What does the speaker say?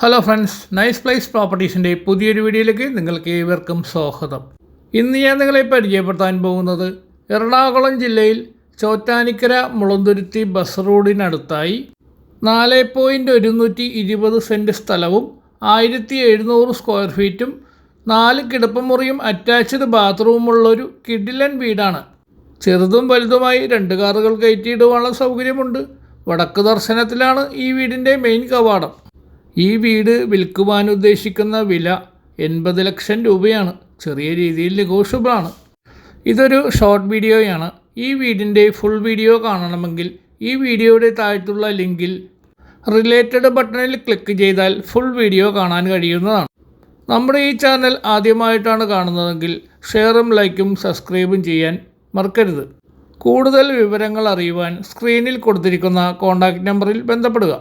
Hello friends, nice place പ്രോപ്പർട്ടീസിൻ്റെ പുതിയൊരു വീഡിയോയിലേക്ക് നിങ്ങൾക്ക് ഏവർക്കും സ്വാഗതം. ഇന്ന് ഞാൻ നിങ്ങളെ പരിചയപ്പെടുത്താൻ പോകുന്നത് എറണാകുളം ജില്ലയിൽ ചോറ്റാനിക്കര മുളന്തുരുത്തി ബസ് റോഡിനടുത്തായി 4.120 സെൻറ്റ് സ്ഥലവും 1700 സ്ക്വയർ ഫീറ്റും 4 കിടപ്പുമുറിയും അറ്റാച്ച്ഡ് ബാത്റൂമുള്ളൊരു കിടിലൻ വീടാണ്. ചെറുതും വലുതുമായി 2 കാറുകൾ കയറ്റിയിടുവാനുള്ള സൗകര്യമുണ്ട്. വടക്ക് ദർശനത്തിലാണ് ഈ വീടിൻ്റെ മെയിൻ കവാടം. ഈ വീട് വിൽക്കുവാൻ ഉദ്ദേശിക്കുന്ന വില 80 ലക്ഷം രൂപയാണ്. ചെറിയ രീതിയിൽ നെഗോഷ്യബിളാണ്. ഇതൊരു ഷോർട്ട് വീഡിയോയാണ്. ഈ വീടിൻ്റെ ഫുൾ വീഡിയോ കാണണമെങ്കിൽ ഈ വീഡിയോയുടെ താഴത്തുള്ള ലിങ്കിൽ റിലേറ്റഡ് ബട്ടണിൽ ക്ലിക്ക് ചെയ്താൽ ഫുൾ വീഡിയോ കാണാൻ കഴിയുന്നതാണ്. നമ്മുടെ ഈ ചാനൽ ആദ്യമായിട്ടാണ് കാണുന്നതെങ്കിൽ ഷെയറും ലൈക്കും സബ്സ്ക്രൈബും ചെയ്യാൻ മറക്കരുത്. കൂടുതൽ വിവരങ്ങൾ അറിയുവാൻ സ്ക്രീനിൽ കൊടുത്തിരിക്കുന്ന കോൺടാക്റ്റ് നമ്പറിൽ ബന്ധപ്പെടുക.